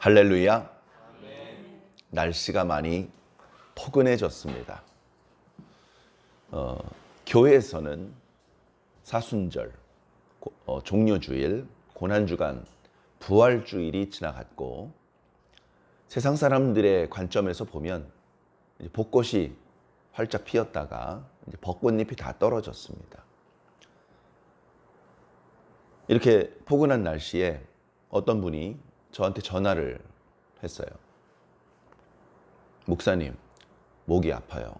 할렐루야. 날씨가 많이 포근해졌습니다. 교회에서는 사순절, 종료주일, 고난주간, 부활주일이 지나갔고 세상 사람들의 관점에서 보면 이제 벚꽃이 활짝 피었다가 이제 벚꽃잎이 다 떨어졌습니다. 이렇게 포근한 날씨에 어떤 분이 저한테 전화를 했어요. 목사님, 목이 아파요.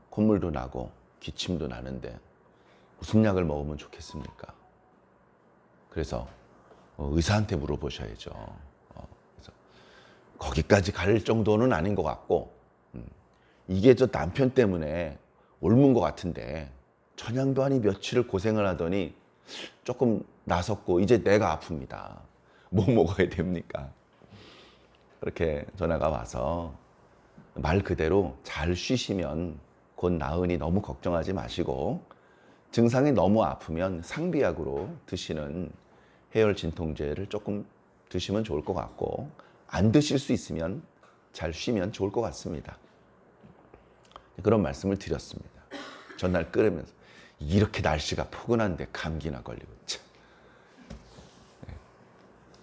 콧물도 나고 기침도 나는데 무슨 약을 먹으면 좋겠습니까? 그래서 의사한테 물어보셔야죠. 그래서 거기까지 갈 정도는 아닌 것 같고 이게 저 남편 때문에 옮은 것 같은데 천양반이 며칠을 고생을 하더니 조금 나섰고 이제 내가 아픕니다. 뭐 먹어야 됩니까? 그렇게 전화가 와서 말 그대로 잘 쉬시면 곧 나으니 너무 걱정하지 마시고 증상이 너무 아프면 상비약으로 드시는 해열 진통제를 조금 드시면 좋을 것 같고 안 드실 수 있으면 잘 쉬면 좋을 것 같습니다. 그런 말씀을 드렸습니다. 전화를 끊으면서 이렇게 날씨가 포근한데 감기나 걸리고 참.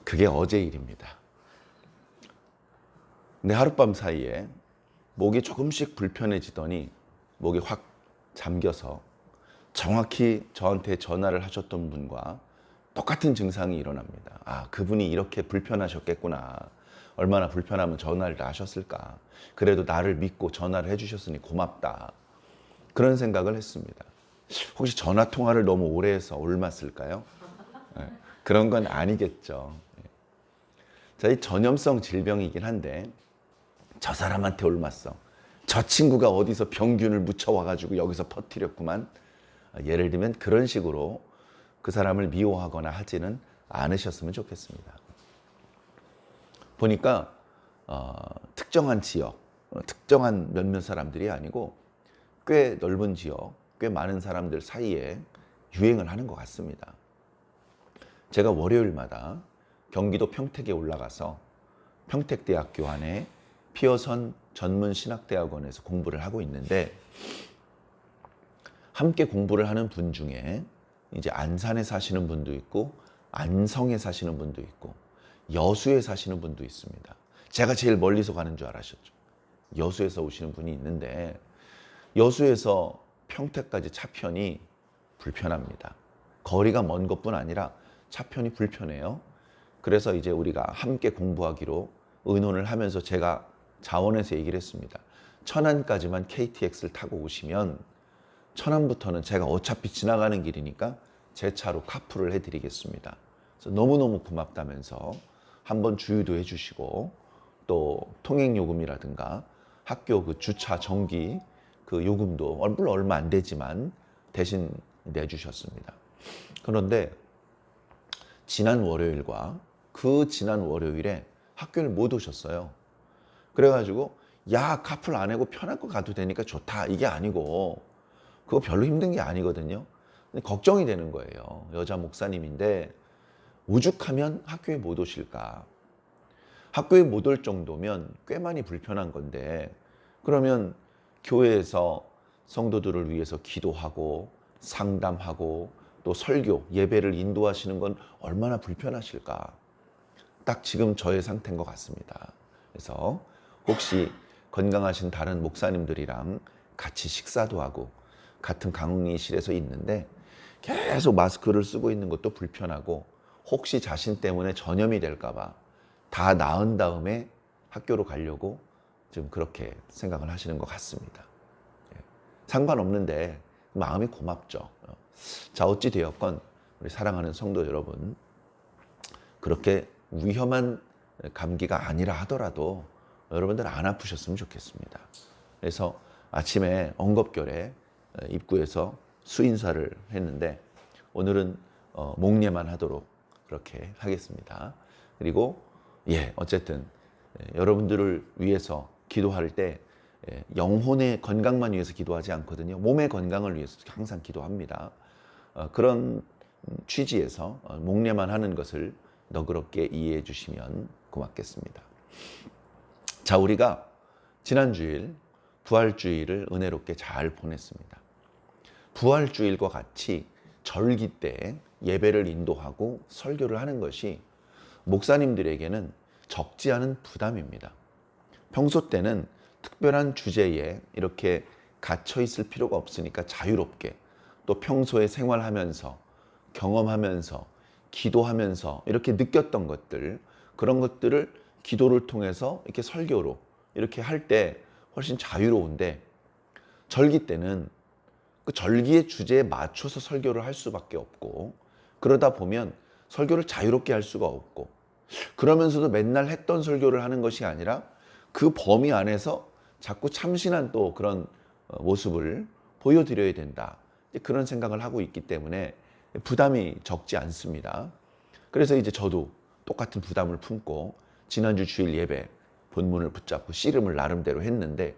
그게 어제 일입니다. 근데 하룻밤 사이에 목이 조금씩 불편해지더니 목이 확 잠겨서 정확히 저한테 전화를 하셨던 분과 똑같은 증상이 일어납니다. 아, 그분이 이렇게 불편하셨겠구나. 얼마나 불편하면 전화를 하셨을까. 그래도 나를 믿고 전화를 해주셨으니 고맙다. 그런 생각을 했습니다. 혹시 전화 통화를 너무 오래 해서 옮았을까요? 네, 그런 건 아니겠죠. 저희 전염성 질병이긴 한데 저 사람한테 옮았어. 저 친구가 어디서 병균을 묻혀와가지고 여기서 퍼뜨렸구만. 예를 들면 그런 식으로 그 사람을 미워하거나 하지는 않으셨으면 좋겠습니다. 보니까 특정한 지역, 특정한 몇몇 사람들이 아니고 꽤 넓은 지역, 꽤 많은 사람들 사이에 유행을 하는 것 같습니다. 제가 월요일마다 경기도 평택에 올라가서 평택대학교 안에 피어선 전문신학대학원에서 공부를 하고 있는데 함께 공부를 하는 분 중에 이제 안산에 사시는 분도 있고 안성에 사시는 분도 있고 여수에 사시는 분도 있습니다. 제가 제일 멀리서 가는 줄 알았었죠. 여수에서 오시는 분이 있는데 여수에서 평택까지 차편이 불편합니다. 거리가 먼 것뿐 아니라 차편이 불편해요. 그래서 이제 우리가 함께 공부하기로 의논을 하면서 제가 자원에서 얘기를 했습니다. 천안까지만 KTX를 타고 오시면 천안부터는 제가 어차피 지나가는 길이니까 제 차로 카풀을 해드리겠습니다. 그래서 너무너무 고맙다면서 한번 주유도 해주시고 또 통행요금이라든가 학교 그 주차 정기 그 요금도 물론 얼마 안 되지만 대신 내주셨습니다. 그런데 지난 월요일과 그 지난 월요일에 학교를 못 오셨어요. 그래가지고 야 카풀 안 하고 편할 거 가도 되니까 좋다 이게 아니고 그거 별로 힘든 게 아니거든요. 근데 걱정이 되는 거예요. 여자 목사님인데 오죽하면 학교에 못 오실까. 학교에 못 올 정도면 꽤 많이 불편한 건데 그러면 교회에서 성도들을 위해서 기도하고 상담하고 또 설교, 예배를 인도하시는 건 얼마나 불편하실까. 딱 지금 저의 상태인 것 같습니다. 그래서 혹시 건강하신 다른 목사님들이랑 같이 식사도 하고 같은 강의실에서 있는데 계속 마스크를 쓰고 있는 것도 불편하고 혹시 자신 때문에 전염이 될까 봐 다 나은 다음에 학교로 가려고 지금 그렇게 생각을 하시는 것 같습니다. 상관없는데 마음이 고맙죠. 자, 어찌 되었건 우리 사랑하는 성도 여러분, 그렇게 위험한 감기가 아니라 하더라도 여러분들 안 아프셨으면 좋겠습니다. 그래서 아침에 엉겁결에 입구에서 수인사를 했는데 오늘은 목례만 하도록 그렇게 하겠습니다. 그리고 어쨌든 여러분들을 위해서 기도할 때 영혼의 건강만 위해서 기도하지 않거든요. 몸의 건강을 위해서 항상 기도합니다. 그런 취지에서 목례만 하는 것을 너그럽게 이해해 주시면 고맙겠습니다. 자, 우리가 지난 주일 부활주일을 은혜롭게 잘 보냈습니다. 부활주일과 같이 절기 때 예배를 인도하고 설교를 하는 것이 목사님들에게는 적지 않은 부담입니다. 평소 때는 특별한 주제에 이렇게 갇혀 있을 필요가 없으니까 자유롭게 또 평소에 생활하면서 경험하면서 기도하면서 이렇게 느꼈던 것들, 그런 것들을 기도를 통해서 이렇게 설교로 이렇게 할 때 훨씬 자유로운데, 절기 때는 그 절기의 주제에 맞춰서 설교를 할 수밖에 없고, 그러다 보면 설교를 자유롭게 할 수가 없고, 그러면서도 맨날 했던 설교를 하는 것이 아니라 그 범위 안에서 자꾸 참신한 또 그런 모습을 보여드려야 된다, 그런 생각을 하고 있기 때문에 부담이 적지 않습니다. 그래서 이제 저도 똑같은 부담을 품고 지난주 주일 예배 본문을 붙잡고 씨름을 나름대로 했는데,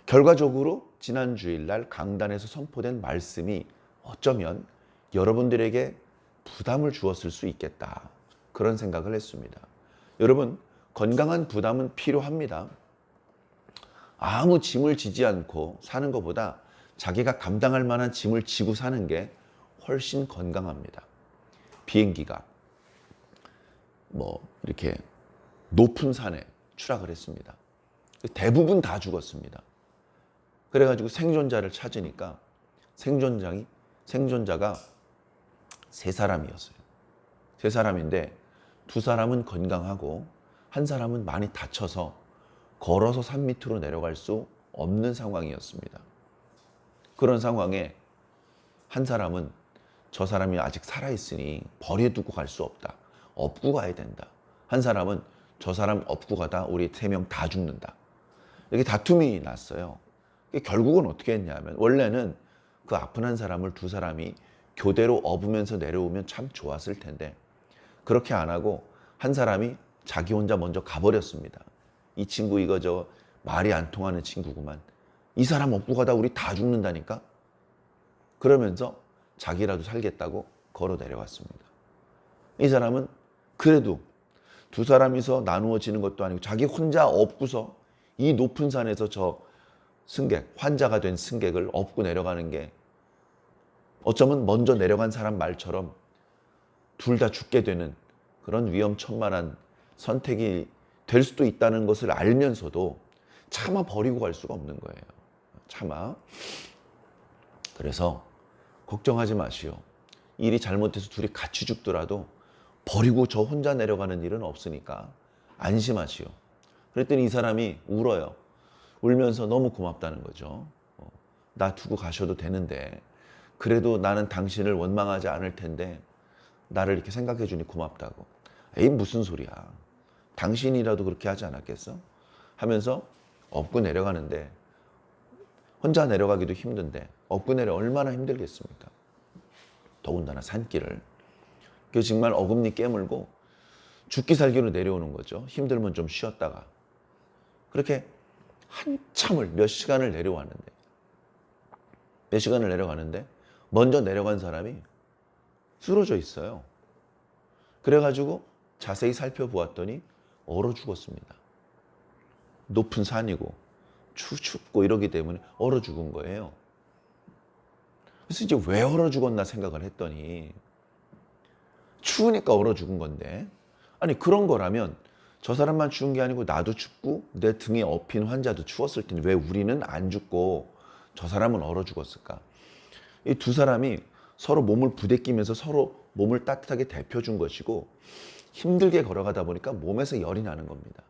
결과적으로 지난 주일날 강단에서 선포된 말씀이 어쩌면 여러분들에게 부담을 주었을 수 있겠다, 그런 생각을 했습니다. 여러분, 건강한 부담은 필요합니다. 아무 짐을 지지 않고 사는 것보다 자기가 감당할 만한 짐을 지고 사는 게 훨씬 건강합니다. 비행기가 이렇게 높은 산에 추락을 했습니다. 대부분 다 죽었습니다. 그래가지고 생존자를 찾으니까 생존자가 3사람이었어요. 3사람인데 2사람은 건강하고 1사람은 많이 다쳐서 걸어서 산 밑으로 내려갈 수 없는 상황이었습니다. 그런 상황에 1사람은 저 사람이 아직 살아있으니 버려두고 갈 수 없다, 업고 가야 된다. 1사람은 저 사람 업고 가다 우리 3명 다 죽는다. 이렇게 다툼이 났어요. 결국은 어떻게 했냐면, 원래는 그 아픈 1사람을 2사람이 교대로 업으면서 내려오면 참 좋았을 텐데, 그렇게 안 하고 1사람이 자기 혼자 먼저 가버렸습니다. 이 친구 이거 저 말이 안 통하는 친구구만, 이 사람 업고 가다 우리 다 죽는다니까. 그러면서 자기라도 살겠다고 걸어 내려갔습니다. 이 사람은 그래도 2사람이서 나누어지는 것도 아니고 자기 혼자 업고서 이 높은 산에서 저 승객, 환자가 된 승객을 업고 내려가는 게 어쩌면 먼저 내려간 사람 말처럼 둘 다 죽게 되는 그런 위험천만한 선택이 될 수도 있다는 것을 알면서도 차마 버리고 갈 수가 없는 거예요. 차마. 그래서 걱정하지 마시오. 일이 잘못돼서 둘이 같이 죽더라도 버리고 저 혼자 내려가는 일은 없으니까 안심하시오. 그랬더니 이 사람이 울어요. 울면서 너무 고맙다는 거죠. 나 두고 가셔도 되는데 그래도 나는 당신을 원망하지 않을 텐데 나를 이렇게 생각해 주니 고맙다고. 에이, 무슨 소리야. 당신이라도 그렇게 하지 않았겠어? 하면서 업고 내려가는데, 혼자 내려가기도 힘든데 업고 내려 얼마나 힘들겠습니까? 더군다나 산길을. 그래서 정말 어금니 깨물고 죽기 살기로 내려오는 거죠. 힘들면 좀 쉬었다가. 그렇게 한참을 몇 시간을 내려가는데 먼저 내려간 사람이 쓰러져 있어요. 그래가지고 자세히 살펴보았더니 얼어 죽었습니다. 높은 산이고 춥고 이러기 때문에 얼어 죽은 거예요. 그래서 이제 왜 얼어 죽었나 생각을 했더니, 추우니까 얼어 죽은 건데, 아니 그런 거라면 저 사람만 추운 게 아니고 나도 춥고 내 등에 업힌 환자도 추웠을 텐데 왜 우리는 안 죽고 저 사람은 얼어 죽었을까? 이 2사람이 서로 몸을 부대끼면서 서로 몸을 따뜻하게 데펴준 것이고, 힘들게 걸어가다 보니까 몸에서 열이 나는 겁니다.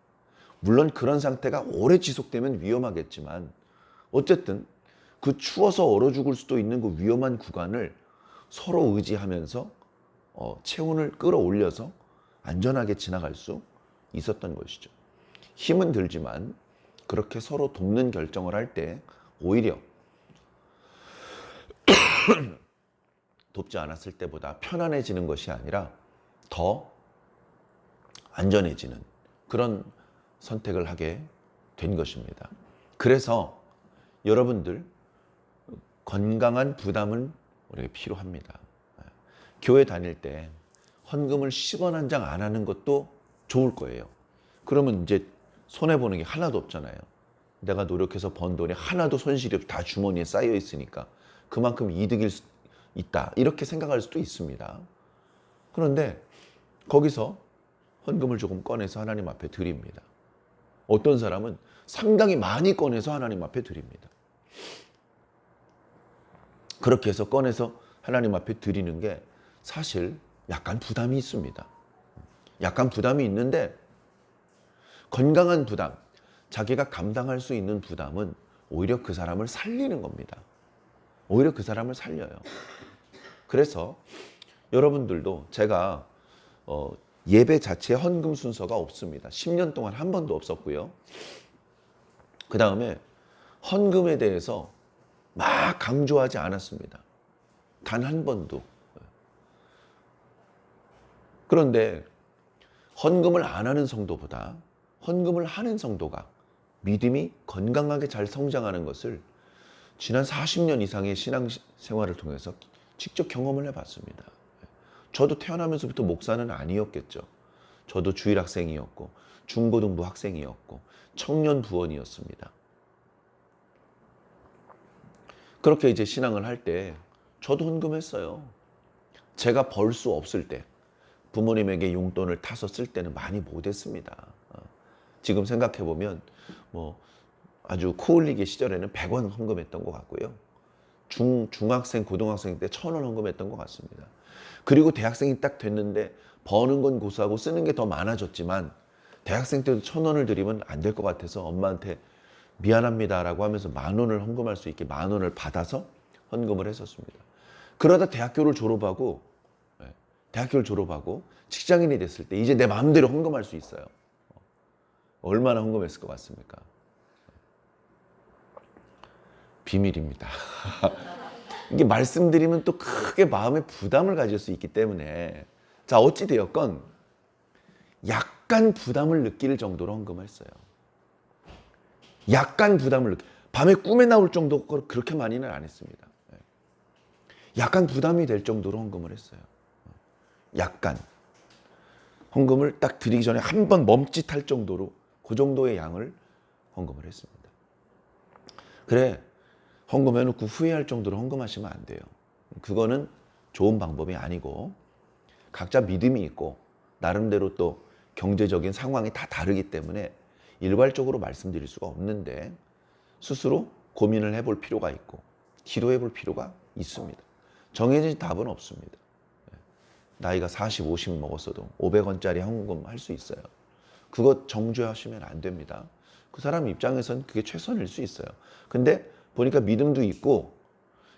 물론 그런 상태가 오래 지속되면 위험하겠지만 어쨌든 그 추워서 얼어 죽을 수도 있는 그 위험한 구간을 서로 의지하면서 체온을 끌어올려서 안전하게 지나갈 수 있었던 것이죠. 힘은 들지만 그렇게 서로 돕는 결정을 할 때 오히려 돕지 않았을 때보다 편안해지는 것이 아니라 더 안전해지는 그런 선택을 하게 된 것입니다. 그래서 여러분들, 건강한 부담은 우리에게 필요합니다. 교회 다닐 때 헌금을 10원 한 장 안 하는 것도 좋을 거예요. 그러면 이제 손해보는 게 하나도 없잖아요. 내가 노력해서 번 돈이 하나도 손실이 없이 다 주머니에 쌓여 있으니까 그만큼 이득일 수 있다. 이렇게 생각할 수도 있습니다. 그런데 거기서 헌금을 조금 꺼내서 하나님 앞에 드립니다. 어떤 사람은 상당히 많이 꺼내서 하나님 앞에 드립니다. 그렇게 해서 꺼내서 하나님 앞에 드리는 게 사실 약간 부담이 있습니다. 약간 부담이 있는데 건강한 부담, 자기가 감당할 수 있는 부담은 오히려 그 사람을 살리는 겁니다. 오히려 그 사람을 살려요. 그래서 여러분들도 제가 예배 자체 헌금 순서가 없습니다. 10년 동안 한 번도 없었고요. 그 다음에 헌금에 대해서 막 강조하지 않았습니다. 단 한 번도. 그런데 헌금을 안 하는 성도보다 헌금을 하는 성도가 믿음이 건강하게 잘 성장하는 것을 지난 40년 이상의 신앙 생활을 통해서 직접 경험을 해봤습니다. 저도 태어나면서부터 목사는 아니었겠죠. 저도 주일 학생이었고 중고등부 학생이었고 청년 부원이었습니다. 그렇게 이제 신앙을 할 때 저도 헌금했어요. 제가 벌 수 없을 때 부모님에게 용돈을 타서 쓸 때는 많이 못했습니다. 지금 생각해보면 뭐 아주 코흘리기 시절에는 100원 헌금했던 것 같고요. 중학생, 고등학생 때 1,000원 헌금했던 것 같습니다. 그리고 대학생이 딱 됐는데 버는 건 고수하고 쓰는 게 더 많아졌지만 대학생 때도 1,000원을 드리면 안 될 것 같아서 엄마한테 미안합니다라고 하면서 10,000원을 헌금할 수 있게 10,000원을 받아서 헌금을 했었습니다. 그러다 대학교를 졸업하고 직장인이 됐을 때 이제 내 마음대로 헌금할 수 있어요. 얼마나 헌금했을 것 같습니까? 비밀입니다. 이게 말씀드리면 또 크게 마음에 부담을 가질 수 있기 때문에 자 어찌되었건 약간 부담을 느낄 정도로 헌금했어요. 약간 부담을 밤에 꿈에 나올 정도 그렇게 많이는 안 했습니다. 약간 부담이 될 정도로 헌금을 했어요. 약간 헌금을 딱 드리기 전에 한 번 멈칫할 정도로 그 정도의 양을 헌금을 했습니다. 그래 헌금해놓고 후회할 정도로 헌금하시면 안 돼요. 그거는 좋은 방법이 아니고 각자 믿음이 있고 나름대로 또 경제적인 상황이 다 다르기 때문에 일괄적으로 말씀드릴 수가 없는데 스스로 고민을 해볼 필요가 있고 기도해 볼 필요가 있습니다. 정해진 답은 없습니다. 나이가 40, 50 먹었어도 500원짜리 헌금 할 수 있어요. 그거 정죄하시면 안 됩니다. 그 사람 입장에선 그게 최선일 수 있어요. 근데 보니까 믿음도 있고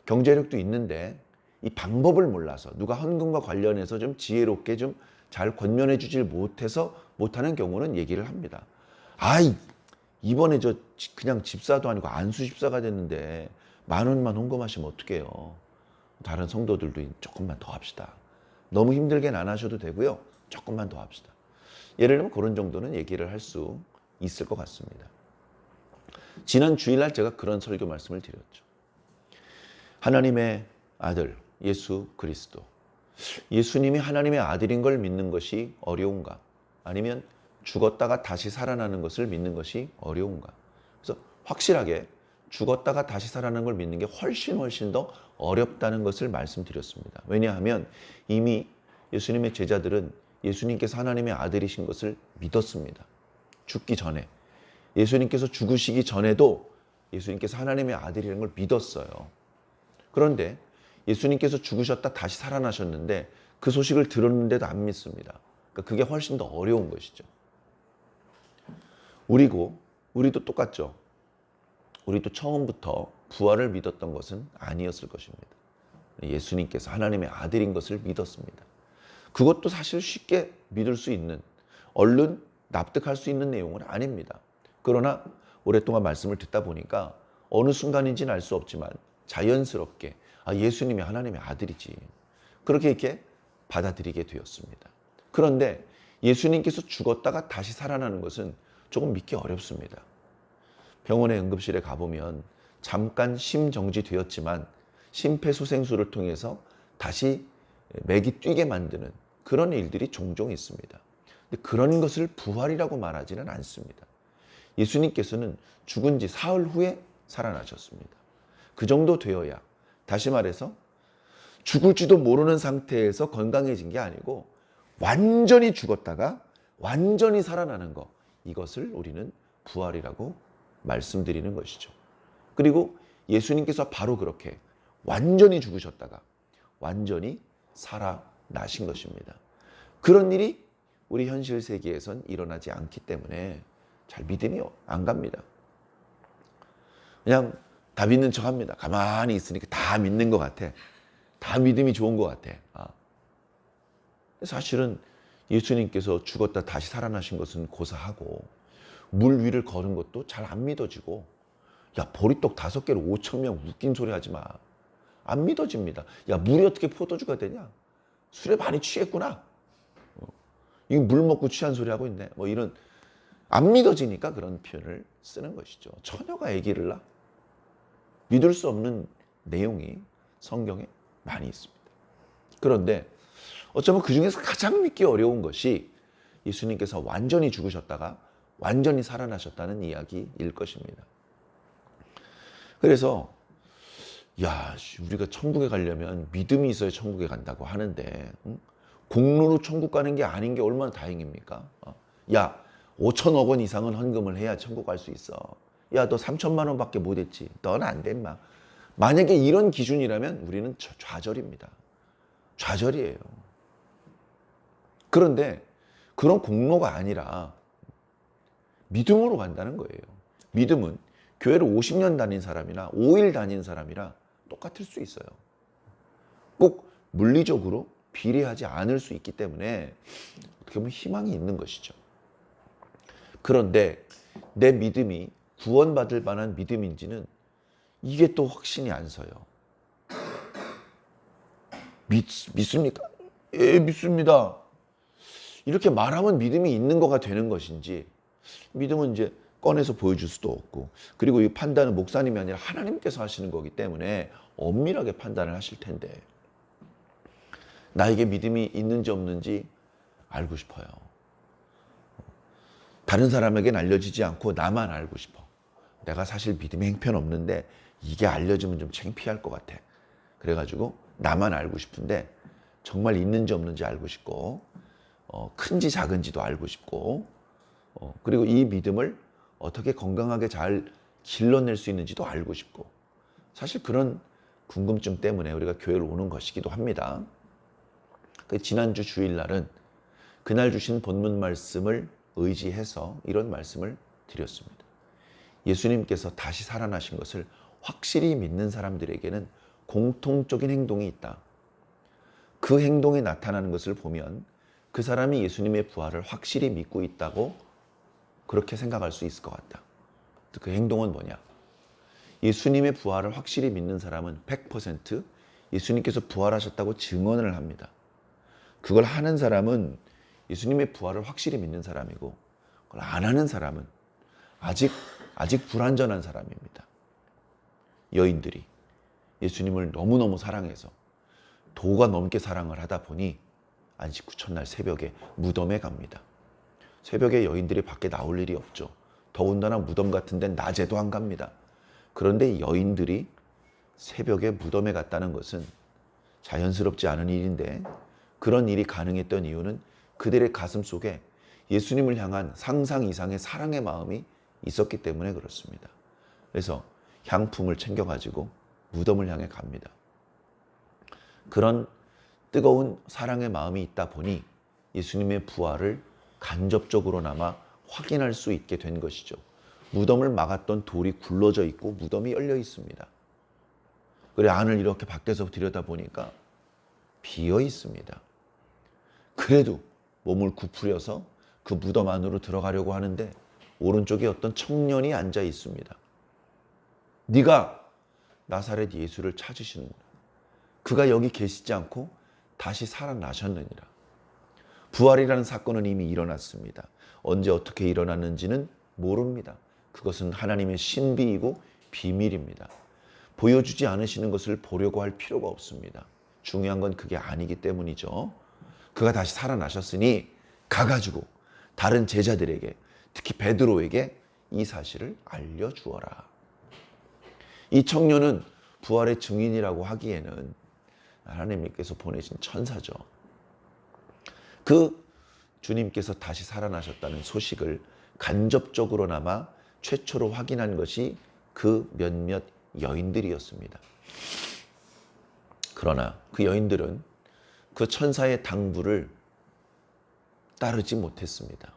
경제력도 있는데 이 방법을 몰라서 누가 헌금과 관련해서 좀 지혜롭게 좀 잘 권면해 주질 못해서 못하는 경우는 얘기를 합니다. 이번에 저 그냥 집사도 아니고 안수 집사가 됐는데 10,000원만 헌금하시면 어떡해요. 다른 성도들도 조금만 더 합시다. 너무 힘들게는 안 하셔도 되고요. 조금만 더 합시다. 예를 들면 그런 정도는 얘기를 할 수 있을 것 같습니다. 지난 주일날 제가 그런 설교 말씀을 드렸죠. 하나님의 아들 예수 그리스도. 예수님이 하나님의 아들인 걸 믿는 것이 어려운가? 아니면 죽었다가 다시 살아나는 것을 믿는 것이 어려운가? 그래서 확실하게 죽었다가 다시 살아나는 걸 믿는 게 훨씬 더 어렵다는 것을 말씀드렸습니다. 왜냐하면 이미 예수님의 제자들은 예수님께서 하나님의 아들이신 것을 믿었습니다. 죽기 전에. 예수님께서 죽으시기 전에도 예수님께서 하나님의 아들이라는 걸 믿었어요. 그런데 예수님께서 죽으셨다 다시 살아나셨는데 그 소식을 들었는데도 안 믿습니다. 그러니까 그게 훨씬 더 어려운 것이죠. 우리도 똑같죠. 우리도 처음부터 부활을 믿었던 것은 아니었을 것입니다. 예수님께서 하나님의 아들인 것을 믿었습니다. 그것도 사실 쉽게 믿을 수 있는, 얼른 납득할 수 있는 내용은 아닙니다. 그러나 오랫동안 말씀을 듣다 보니까 어느 순간인지는 알 수 없지만 자연스럽게 예수님이 하나님의 아들이지. 그렇게 이렇게 받아들이게 되었습니다. 그런데 예수님께서 죽었다가 다시 살아나는 것은 조금 믿기 어렵습니다. 병원의 응급실에 가보면 잠깐 심정지되었지만 심폐소생술을 통해서 다시 맥이 뛰게 만드는 그런 일들이 종종 있습니다. 근데 그런 것을 부활이라고 말하지는 않습니다. 예수님께서는 죽은 지 사흘 후에 살아나셨습니다. 그 정도 되어야, 다시 말해서 죽을지도 모르는 상태에서 건강해진 게 아니고 완전히 죽었다가 완전히 살아나는 것, 이것을 우리는 부활이라고 말씀드리는 것이죠. 그리고 예수님께서 바로 그렇게 완전히 죽으셨다가 완전히 살아나신 것입니다. 그런 일이 우리 현실 세계에선 일어나지 않기 때문에 잘 믿음이 안 갑니다. 그냥 다 믿는 척 합니다. 가만히 있으니까 다 믿는 것 같아. 다 믿음이 좋은 것 같아. 사실은 예수님께서 죽었다 다시 살아나신 것은 고사하고 물 위를 걸은 것도 잘 안 믿어지고, 야, 보리떡 5개로 5,000명 웃긴 소리 하지 마. 안 믿어집니다. 야, 물이 어떻게 포도주가 되냐? 술에 많이 취했구나. 이거 물 먹고 취한 소리 하고 있네. 뭐 이런, 안 믿어지니까 그런 표현을 쓰는 것이죠. 처녀가 아기를 낳아? 믿을 수 없는 내용이 성경에 많이 있습니다. 그런데 어쩌면 그 중에서 가장 믿기 어려운 것이 예수님께서 완전히 죽으셨다가 완전히 살아나셨다는 이야기일 것입니다. 그래서 야, 우리가 천국에 가려면 믿음이 있어야 천국에 간다고 하는데, 공로로 천국 가는 게 아닌 게 얼마나 다행입니까? 야, 5천억 원 이상은 헌금을 해야 천국 갈 수 있어. 야, 너 3천만 원밖에 못 했지. 넌 안 돼, 인마. 만약에 이런 기준이라면 우리는 좌절입니다. 좌절이에요. 그런데 그런 공로가 아니라 믿음으로 간다는 거예요. 믿음은 교회를 50년 다닌 사람이나 5일 다닌 사람이랑 똑같을 수 있어요. 꼭 물리적으로 비례하지 않을 수 있기 때문에 어떻게 보면 희망이 있는 것이죠. 그런데 내 믿음이 구원받을 만한 믿음인지는 이게 또 확신이 안 서요. 믿습니까? 예, 믿습니다. 이렇게 말하면 믿음이 있는 거가 되는 것인지, 믿음은 이제 꺼내서 보여줄 수도 없고, 그리고 이 판단은 목사님이 아니라 하나님께서 하시는 거기 때문에 엄밀하게 판단을 하실 텐데, 나에게 믿음이 있는지 없는지 알고 싶어요. 다른 사람에게는 알려지지 않고 나만 알고 싶어. 내가 사실 믿음이 형편없는데 이게 알려지면 좀 창피할 것 같아. 그래가지고 나만 알고 싶은데 정말 있는지 없는지 알고 싶고, 큰지 작은지도 알고 싶고, 그리고 이 믿음을 어떻게 건강하게 잘 길러낼 수 있는지도 알고 싶고, 사실 그런 궁금증 때문에 우리가 교회를 오는 것이기도 합니다. 지난주 주일날은 그날 주신 본문 말씀을 의지해서 이런 말씀을 드렸습니다. 예수님께서 다시 살아나신 것을 확실히 믿는 사람들에게는 공통적인 행동이 있다. 그 행동에 나타나는 것을 보면 그 사람이 예수님의 부활을 확실히 믿고 있다고 그렇게 생각할 수 있을 것 같다. 그 행동은 뭐냐? 예수님의 부활을 확실히 믿는 사람은 100% 예수님께서 부활하셨다고 증언을 합니다. 그걸 하는 사람은 예수님의 부활을 확실히 믿는 사람이고, 그걸 안 하는 사람은 아직 불완전한 사람입니다. 여인들이 예수님을 너무너무 사랑해서 도가 넘게 사랑을 하다 보니 안식 후 첫날 새벽에 무덤에 갑니다. 새벽에 여인들이 밖에 나올 일이 없죠. 더군다나 무덤 같은 데는 낮에도 안 갑니다. 그런데 여인들이 새벽에 무덤에 갔다는 것은 자연스럽지 않은 일인데, 그런 일이 가능했던 이유는 그들의 가슴 속에 예수님을 향한 상상 이상의 사랑의 마음이 있었기 때문에 그렇습니다. 그래서 향품을 챙겨가지고 무덤을 향해 갑니다. 그런 뜨거운 사랑의 마음이 있다 보니 예수님의 부활을 간접적으로나마 확인할 수 있게 된 것이죠. 무덤을 막았던 돌이 굴러져 있고 무덤이 열려 있습니다. 그래, 안을 이렇게 밖에서 들여다보니까 비어 있습니다. 그래도 몸을 구부려서 그 무덤 안으로 들어가려고 하는데 오른쪽에 어떤 청년이 앉아 있습니다. 네가 나사렛 예수를 찾으시는구나. 그가 여기 계시지 않고 다시 살아나셨느니라. 부활이라는 사건은 이미 일어났습니다. 언제 어떻게 일어났는지는 모릅니다. 그것은 하나님의 신비이고 비밀입니다. 보여주지 않으시는 것을 보려고 할 필요가 없습니다. 중요한 건 그게 아니기 때문이죠. 그가 다시 살아나셨으니 가가지고 다른 제자들에게, 특히 베드로에게 이 사실을 알려주어라. 이 청년은 부활의 증인이라고 하기에는 하나님께서 보내신 천사죠. 그 주님께서 다시 살아나셨다는 소식을 간접적으로나마 최초로 확인한 것이 그 몇몇 여인들이었습니다. 그러나 그 여인들은 그 천사의 당부를 따르지 못했습니다.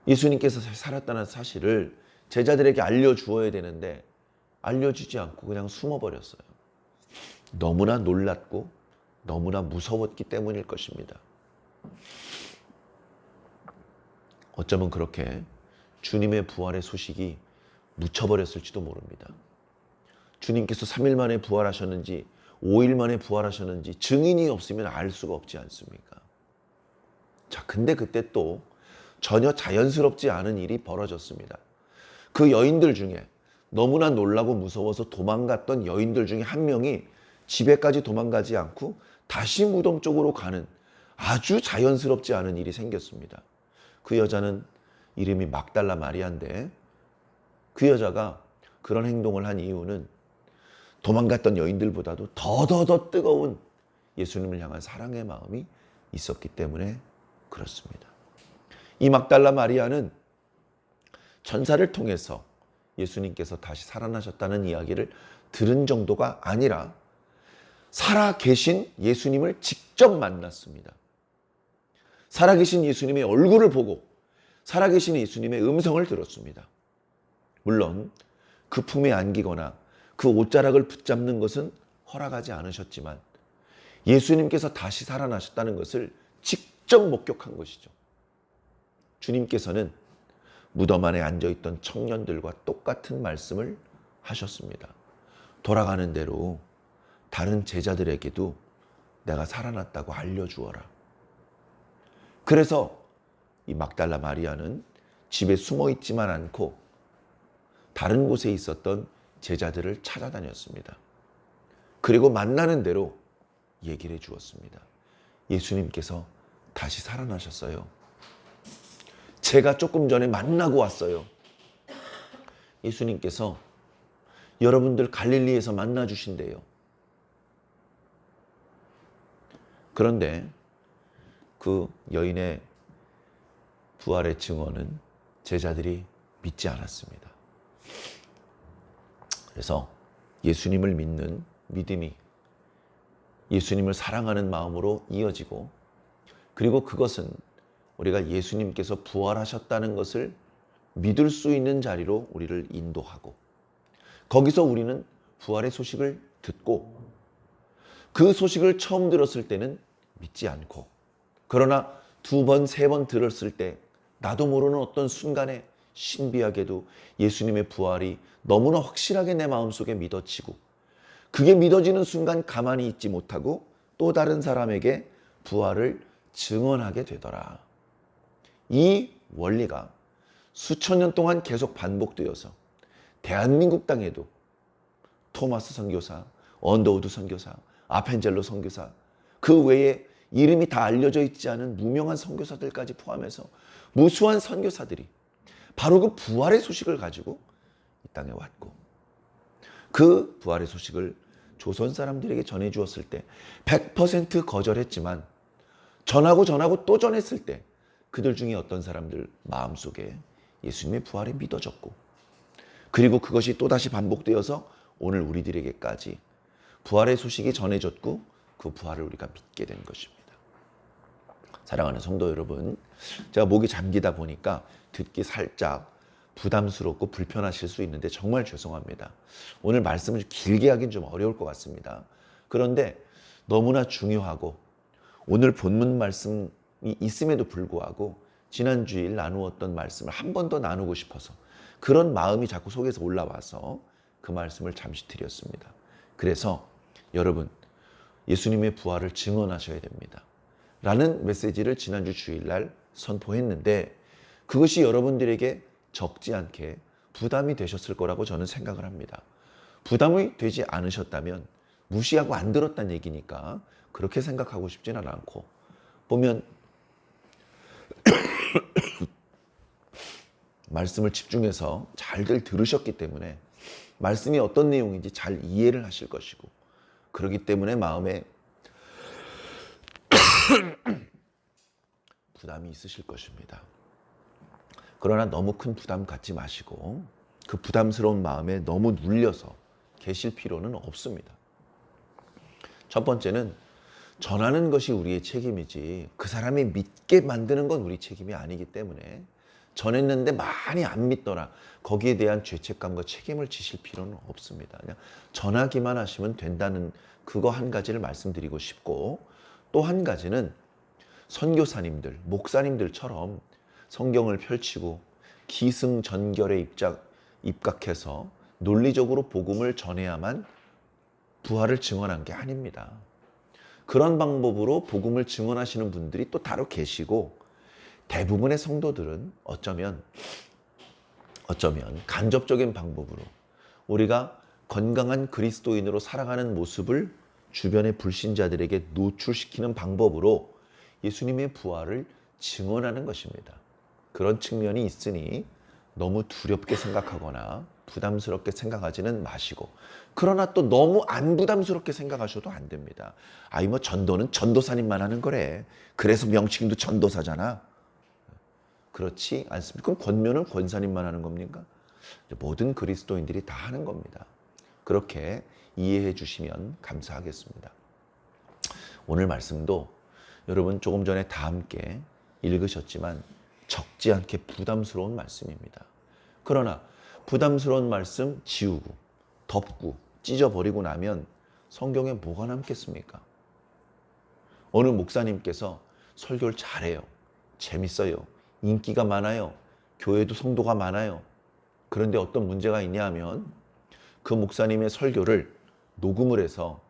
예수님께서 살았다는 사실을 제자들에게 알려주어야 되는데 알려주지 않고 그냥 숨어버렸어요. 너무나 놀랐고 너무나 무서웠기 때문일 것입니다. 어쩌면 그렇게 주님의 부활의 소식이 묻혀버렸을지도 모릅니다. 주님께서 3일 만에 부활하셨는지 5일 만에 부활하셨는지 증인이 없으면 알 수가 없지 않습니까? 자, 근데 그때 또 전혀 자연스럽지 않은 일이 벌어졌습니다. 그 여인들 중에 너무나 놀라고 무서워서 도망갔던 여인들 중에 한 명이 집에까지 도망가지 않고 다시 무덤 쪽으로 가는 아주 자연스럽지 않은 일이 생겼습니다. 그 여자는 이름이 막달라 마리아인데 그 여자가 그런 행동을 한 이유는 도망갔던 여인들보다도 더더더 뜨거운 예수님을 향한 사랑의 마음이 있었기 때문에 그렇습니다. 이 막달라 마리아는 천사를 통해서 예수님께서 다시 살아나셨다는 이야기를 들은 정도가 아니라 살아계신 예수님을 직접 만났습니다. 살아계신 예수님의 얼굴을 보고 살아계신 예수님의 음성을 들었습니다. 물론 그 품에 안기거나 그 옷자락을 붙잡는 것은 허락하지 않으셨지만 예수님께서 다시 살아나셨다는 것을 직접 목격한 것이죠. 주님께서는 무덤 안에 앉아있던 청년들과 똑같은 말씀을 하셨습니다. 돌아가는 대로 다른 제자들에게도 내가 살아났다고 알려주어라. 그래서 이 막달라 마리아는 집에 숨어있지만 않고 다른 곳에 있었던 제자들을 찾아다녔습니다. 그리고 만나는 대로 얘기를 해주었습니다. 예수님께서 다시 살아나셨어요. 제가 조금 전에 만나고 왔어요. 예수님께서 여러분들 갈릴리에서 만나 주신대요. 그런데 그 여인의 부활의 증언은 제자들이 믿지 않았습니다. 그래서 예수님을 믿는 믿음이 예수님을 사랑하는 마음으로 이어지고, 그리고 그것은 우리가 예수님께서 부활하셨다는 것을 믿을 수 있는 자리로 우리를 인도하고, 거기서 우리는 부활의 소식을 듣고 그 소식을 처음 들었을 때는 믿지 않고, 그러나 2번, 3번 들었을 때 나도 모르는 어떤 순간에 신비하게도 예수님의 부활이 너무나 확실하게 내 마음속에 믿어지고, 그게 믿어지는 순간 가만히 있지 못하고 또 다른 사람에게 부활을 증언하게 되더라. 이 원리가 수천 년 동안 계속 반복되어서 대한민국 땅에도 토마스 선교사, 언더우드 선교사, 아펜젤로 선교사, 그 외에 이름이 다 알려져 있지 않은 무명한 선교사들까지 포함해서 무수한 선교사들이 바로 그 부활의 소식을 가지고 이 땅에 왔고, 그 부활의 소식을 조선 사람들에게 전해 주었을 때 100% 거절했지만 전하고 또 전했을 때 그들 중에 어떤 사람들 마음속에 예수님의 부활이 믿어졌고, 그리고 그것이 또다시 반복되어서 오늘 우리들에게까지 부활의 소식이 전해졌고 그 부활을 우리가 믿게 된 것입니다. 사랑하는 성도 여러분, 제가 목이 잠기다 보니까 듣기 살짝 부담스럽고 불편하실 수 있는데 정말 죄송합니다. 오늘 말씀을 길게 하긴 좀 어려울 것 같습니다. 그런데 너무나 중요하고 오늘 본문 말씀이 있음에도 불구하고 지난 주일 나누었던 말씀을 한 번 더 나누고 싶어서 그런 마음이 자꾸 속에서 올라와서 그 말씀을 잠시 드렸습니다. 그래서 여러분, 예수님의 부활을 증언하셔야 됩니다. 라는 메시지를 지난주 주일날 선포했는데 그것이 여러분들에게 적지 않게 부담이 되셨을 거라고 저는 생각을 합니다. 부담이 되지 않으셨다면 무시하고 안 들었다는 얘기니까 그렇게 생각하고 싶지는 않고, 보면 말씀을 집중해서 잘들 들으셨기 때문에 말씀이 어떤 내용인지 잘 이해를 하실 것이고, 그렇기 때문에 마음에 부담이 있으실 것입니다. 그러나 너무 큰 부담 갖지 마시고 그 부담스러운 마음에 너무 눌려서 계실 필요는 없습니다. 첫 번째는 전하는 것이 우리의 책임이지 그 사람이 믿게 만드는 건 우리 책임이 아니기 때문에, 전했는데 많이 안 믿더라 거기에 대한 죄책감과 책임을 지실 필요는 없습니다. 그냥 전하기만 하시면 된다는 그거 한 가지를 말씀드리고 싶고, 또 한 가지는 선교사님들, 목사님들처럼 성경을 펼치고 기승전결에 입각해서 논리적으로 복음을 전해야만 부활을 증언한 게 아닙니다. 그런 방법으로 복음을 증언하시는 분들이 또 따로 계시고, 대부분의 성도들은 어쩌면 간접적인 방법으로 우리가 건강한 그리스도인으로 살아가는 모습을 주변의 불신자들에게 노출시키는 방법으로 예수님의 부활을 증언하는 것입니다. 그런 측면이 있으니 너무 두렵게 생각하거나 부담스럽게 생각하지는 마시고, 그러나 또 너무 안 부담스럽게 생각하셔도 안 됩니다. 아이 뭐 전도는 전도사님만 하는 거래. 그래서 명칭도 전도사잖아. 그렇지 않습니까? 그럼 권면은 권사님만 하는 겁니까? 모든 그리스도인들이 다 하는 겁니다. 그렇게 이해해 주시면 감사하겠습니다. 오늘 말씀도 여러분 조금 전에 다 함께 읽으셨지만 적지 않게 부담스러운 말씀입니다. 그러나 부담스러운 말씀 지우고 덮고 찢어버리고 나면 성경에 뭐가 남겠습니까? 어느 목사님께서 설교를 잘해요. 재밌어요. 인기가 많아요. 교회도 성도가 많아요. 그런데 어떤 문제가 있냐 하면 그 목사님의 설교를 녹음을 해서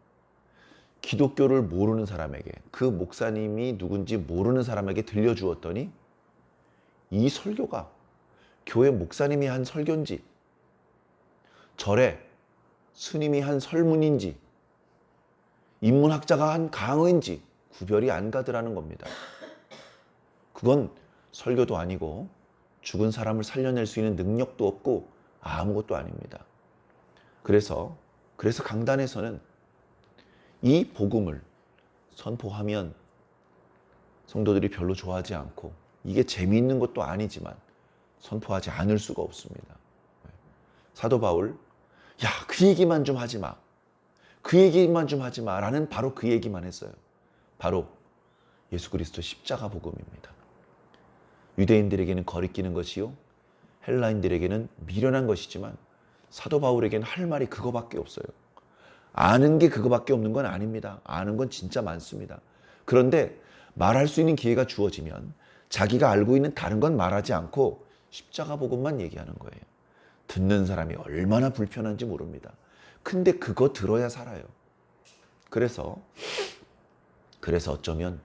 기독교를 모르는 사람에게, 그 목사님이 누군지 모르는 사람에게 들려주었더니 이 설교가 교회 목사님이 한 설교인지 절에 스님이 한 설문인지 인문학자가 한 강의인지 구별이 안 가더라는 겁니다. 그건 설교도 아니고 죽은 사람을 살려낼 수 있는 능력도 없고 아무것도 아닙니다. 그래서 강단에서는 이 복음을 선포하면 성도들이 별로 좋아하지 않고 이게 재미있는 것도 아니지만 선포하지 않을 수가 없습니다. 사도 바울, 야, 그 얘기만 좀 하지 마. 그 얘기만 좀 하지 마. 라는 바로 그 얘기만 했어요. 바로 예수 그리스도 십자가 복음입니다. 유대인들에게는 거리끼는 것이요 헬라인들에게는 미련한 것이지만 사도 바울에게는 할 말이 그거밖에 없어요. 아는 게 그거밖에 없는 건 아닙니다. 아는 건 진짜 많습니다. 그런데 말할 수 있는 기회가 주어지면 자기가 알고 있는 다른 건 말하지 않고 십자가 복음만 얘기하는 거예요. 듣는 사람이 얼마나 불편한지 모릅니다. 근데 그거 들어야 살아요. 그래서 어쩌면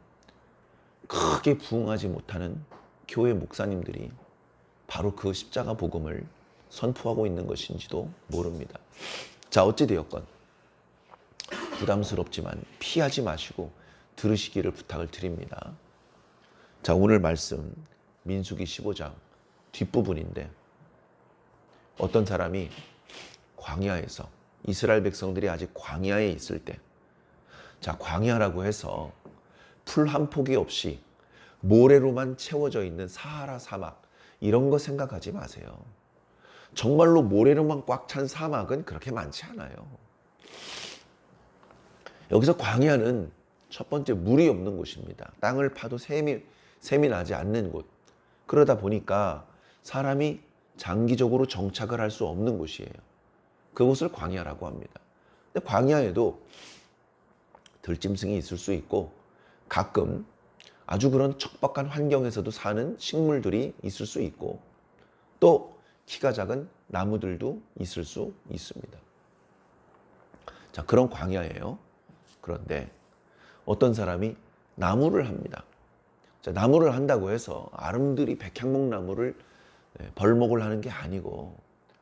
크게 부응하지 못하는 교회 목사님들이 바로 그 십자가 복음을 선포하고 있는 것인지도 모릅니다. 자, 어찌되었건 부담스럽지만 피하지 마시고 들으시기를 부탁을 드립니다. 자, 오늘 말씀 민수기 15장 뒷부분인데, 어떤 사람이 광야에서, 이스라엘 백성들이 아직 광야에 있을 때, 자, 광야라고 해서 풀 한 폭이 없이 모래로만 채워져 있는 사하라 사막, 이런 거 생각하지 마세요. 정말로 모래로만 꽉 찬 사막은 그렇게 많지 않아요. 여기서 광야는 첫 번째 물이 없는 곳입니다. 땅을 파도 샘이 나지 않는 곳. 그러다 보니까 사람이 장기적으로 정착을 할 수 없는 곳이에요. 그곳을 광야라고 합니다. 근데 광야에도 들짐승이 있을 수 있고 가끔 아주 그런 척박한 환경에서도 사는 식물들이 있을 수 있고 또 키가 작은 나무들도 있을 수 있습니다. 자, 그런 광야예요. 그런데 어떤 사람이 나무를 합니다. 자, 나무를 한다고 해서 아름드리 백향목나무를 벌목을 하는 게 아니고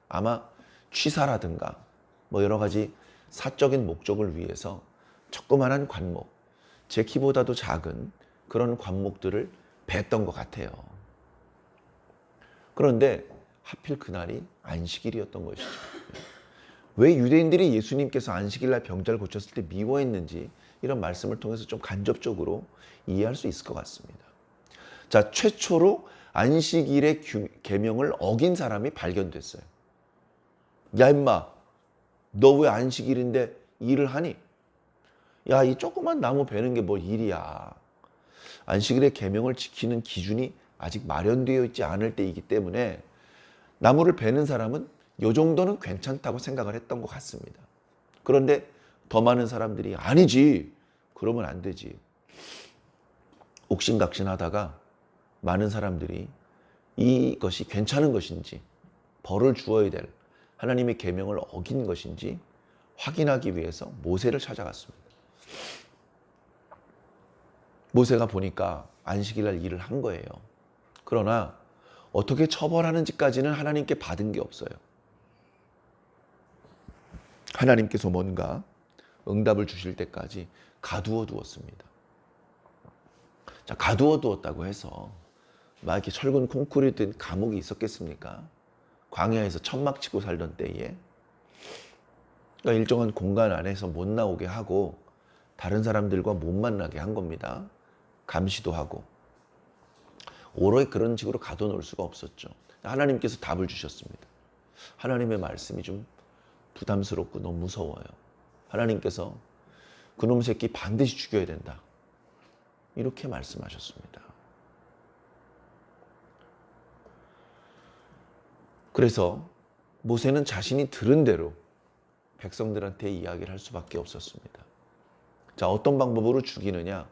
아마 취사라든가 뭐 여러 가지 사적인 목적을 위해서 조그만한 관목, 제 키보다도 작은 그런 관목들을 뱄던 것 같아요. 그런데 하필 그날이 안식일이었던 것이죠. 왜 유대인들이 예수님께서 안식일날 병자를 고쳤을 때 미워했는지 이런 말씀을 통해서 좀 간접적으로 이해할 수 있을 것 같습니다. 자, 최초로 안식일의 계명을 어긴 사람이 발견됐어요. 야 임마, 너 왜 안식일인데 일을 하니? 야, 이 조그만 나무 베는 게 뭐 일이야. 안식일의 계명을 지키는 기준이 아직 마련되어 있지 않을 때이기 때문에 나무를 베는 사람은 이 정도는 괜찮다고 생각을 했던 것 같습니다. 그런데 더 많은 사람들이 아니지, 그러면 안 되지. 옥신각신하다가 많은 사람들이 이것이 괜찮은 것인지, 벌을 주어야 될 하나님의 계명을 어긴 것인지 확인하기 위해서 모세를 찾아갔습니다. 모세가 보니까 안식일날 일을 한 거예요. 그러나 어떻게 처벌하는지까지는 하나님께 받은 게 없어요. 하나님께서 뭔가 응답을 주실 때까지 가두어 두었습니다. 자, 가두어 두었다고 해서 막 이렇게 철근 콘크리트 감옥이 있었겠습니까? 광야에서 천막 치고 살던 때에. 그러니까 일정한 공간 안에서 못 나오게 하고 다른 사람들과 못 만나게 한 겁니다. 감시도 하고. 오로에 그런 식으로 가둬놓을 수가 없었죠. 하나님께서 답을 주셨습니다. 하나님의 말씀이 좀 부담스럽고 너무 무서워요. 하나님께서 그놈 새끼 반드시 죽여야 된다. 이렇게 말씀하셨습니다. 그래서 모세는 자신이 들은 대로 백성들한테 이야기를 할 수밖에 없었습니다. 자, 어떤 방법으로 죽이느냐?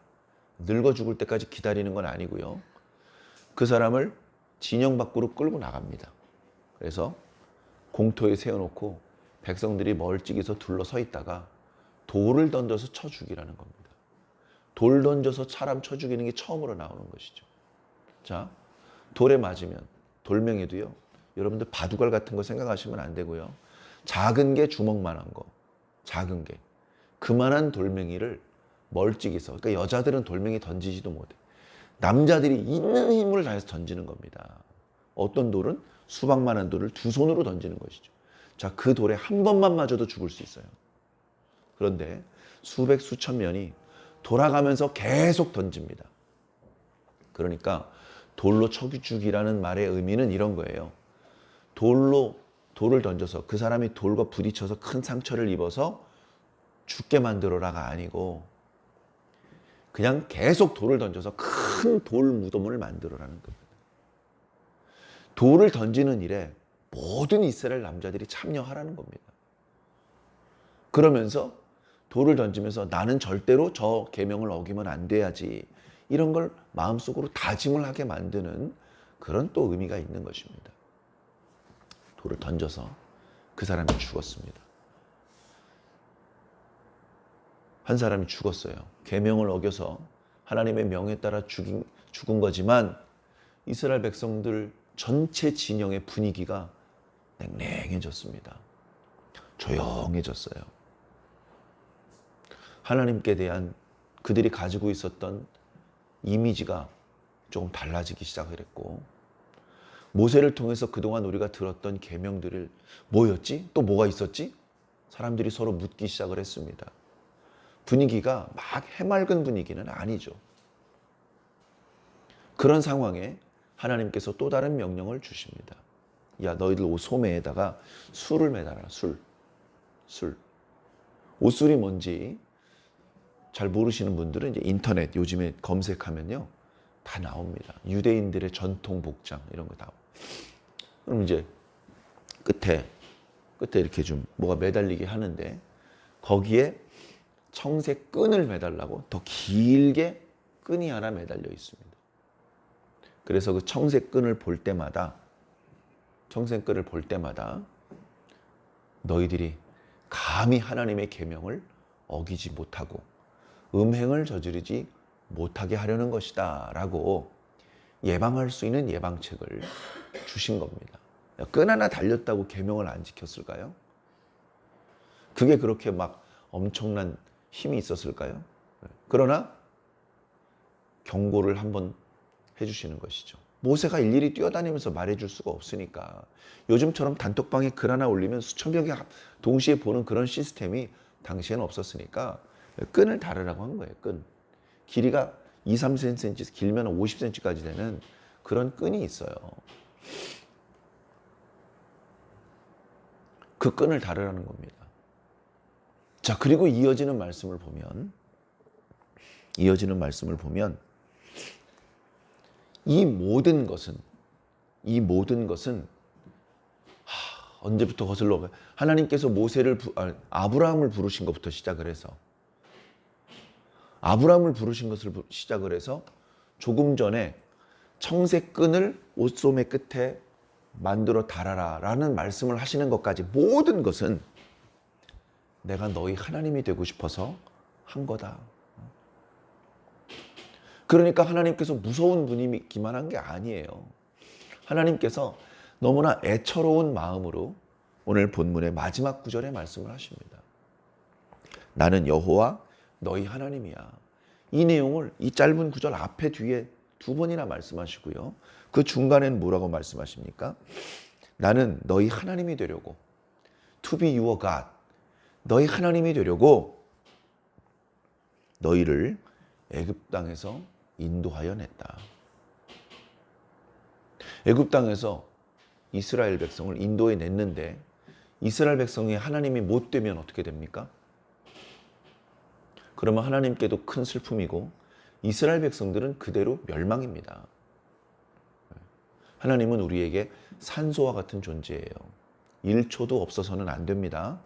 늙어 죽을 때까지 기다리는 건 아니고요. 그 사람을 진영 밖으로 끌고 나갑니다. 그래서 공터에 세워놓고 백성들이 멀찍이서 둘러서 있다가 돌을 던져서 쳐 죽이라는 겁니다. 돌 던져서 사람 쳐 죽이는 게 처음으로 나오는 것이죠. 자, 돌에 맞으면 돌멩이도요. 여러분들 바둑알 같은 거 생각하시면 안 되고요. 작은 게 주먹만한 거, 작은 게 그만한 돌멩이를 멀찍이서, 그러니까 여자들은 돌멩이 던지지도 못해. 남자들이 있는 힘을 다해서 던지는 겁니다. 어떤 돌은 수박만한 돌을 두 손으로 던지는 것이죠. 자, 그 돌에 한 번만 맞아도 죽을 수 있어요. 그런데 수백 수천 명이 돌아가면서 계속 던집니다. 그러니까 돌로 쳐 죽이라는 말의 의미는 이런 거예요. 돌을 던져서 그 사람이 돌과 부딪혀서 큰 상처를 입어서 죽게 만들어라가 아니고 그냥 계속 돌을 던져서 큰 돌 무덤을 만들어라는 겁니다. 돌을 던지는 일에 모든 이스라엘 남자들이 참여하라는 겁니다. 그러면서 돌을 던지면서 나는 절대로 저 계명을 어기면 안 돼야지, 이런 걸 마음속으로 다짐을 하게 만드는 그런 또 의미가 있는 것입니다. 돌을 던져서 그 사람이 죽었습니다. 한 사람이 죽었어요. 계명을 어겨서 하나님의 명에 따라 죽은 거지만 이스라엘 백성들 전체 진영의 분위기가 냉랭해졌습니다. 조용해졌어요. 하나님께 대한 그들이 가지고 있었던 이미지가 조금 달라지기 시작을 했고, 모세를 통해서 그동안 우리가 들었던 계명들을 뭐였지? 또 뭐가 있었지? 사람들이 서로 묻기 시작을 했습니다. 분위기가 막 해맑은 분위기는 아니죠. 그런 상황에 하나님께서 또 다른 명령을 주십니다. 야, 너희들 옷 소매에다가 술을 매달아라. 술. 옷술이 뭔지 잘 모르시는 분들은 이제 인터넷 요즘에 검색하면요 다 나옵니다. 유대인들의 전통 복장 이런 거 나오고. 그럼 이제 끝에 이렇게 좀 뭐가 매달리게 하는데 거기에 청색 끈을 매달라고 더 길게 끈이 하나 매달려 있습니다. 그래서 그 청색 끈을 볼 때마다 너희들이 감히 하나님의 계명을 어기지 못하고 음행을 저지르지 못하게 하려는 것이다 라고 예방할 수 있는 예방책을 주신 겁니다. 끈 하나 달렸다고 계명을 안 지켰을까요? 그게 그렇게 막 엄청난 힘이 있었을까요? 그러나 경고를 한번 해주시는 것이죠. 모세가 일일이 뛰어다니면서 말해줄 수가 없으니까 요즘처럼 단톡방에 글 하나 올리면 수천 명이 동시에 보는 그런 시스템이 당시에는 없었으니까 끈을 다르라고 한 거예요. 끈. 길이가 2, 3cm, 길면 50cm까지 되는 그런 끈이 있어요. 그 끈을 다르라는 겁니다. 자, 그리고 이어지는 말씀을 보면 이 모든 것은 언제부터 거슬러 하나님께서 아브라함을 부르신 것부터 시작을 해서 시작을 해서 조금 전에 청색 끈을 옷소매 끝에 만들어 달아라 라는 말씀을 하시는 것까지 모든 것은 내가 너희 하나님이 되고 싶어서 한 거다. 그러니까 하나님께서 무서운 분이기만 한 게 아니에요. 하나님께서 너무나 애처로운 마음으로 오늘 본문의 마지막 구절에 말씀을 하십니다. 나는 여호와 너희 하나님이야. 이 내용을 이 짧은 구절 앞에 뒤에 두 번이나 말씀하시고요. 그 중간에는 뭐라고 말씀하십니까? 나는 너희 하나님이 되려고 to be your God. 너희 하나님이 되려고 너희를 애굽 땅에서 인도하여 냈다. 애굽 땅에서 이스라엘 백성을 인도해 냈는데 이스라엘 백성이 하나님이 못 되면 어떻게 됩니까? 그러면 하나님께도 큰 슬픔이고 이스라엘 백성들은 그대로 멸망입니다. 하나님은 우리에게 산소와 같은 존재예요. 1초도 없어서는 안 됩니다.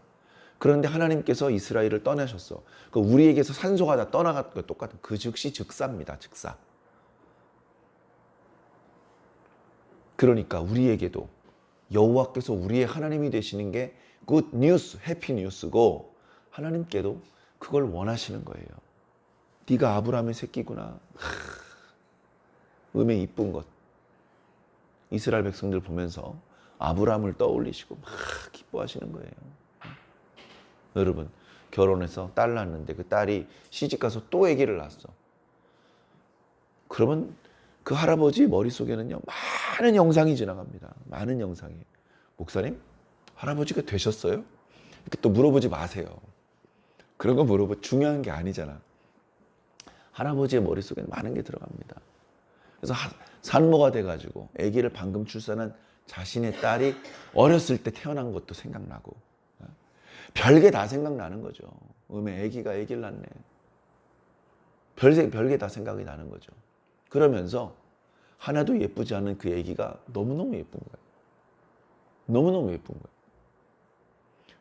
그런데 하나님께서 이스라엘을 떠나셨어. 우리에게서 산소가 다 떠나간 것 똑같은 그 즉시 즉사입니다. 즉사. 그러니까 우리에게도 여호와께서 우리의 하나님이 되시는 게 굿 뉴스, 해피 뉴스고 하나님께도 그걸 원하시는 거예요. 네가 아브라함의 새끼구나. 음에 이쁜 것. 이스라엘 백성들 보면서 아브라함을 떠올리시고 막 기뻐하시는 거예요. 여러분, 결혼해서 딸 낳았는데 그 딸이 시집가서 또 아기를 낳았어. 그러면 그 할아버지 머릿속에는요 많은 영상이 지나갑니다. 많은 영상이. 목사님, 할아버지가 되셨어요? 이렇게 또 물어보지 마세요. 그런 거 중요한 게 아니잖아. 할아버지의 머릿속에는 많은 게 들어갑니다. 그래서 산모가 돼가지고 아기를 방금 출산한 자신의 딸이 어렸을 때 태어난 것도 생각나고 별게 다 생각나는 거죠. 아기가 아기를 낳네. 별게 다 생각이 나는 거죠. 그러면서 하나도 예쁘지 않은 그 아기가 너무너무 예쁜 거예요. 너무너무 예쁜 거예요.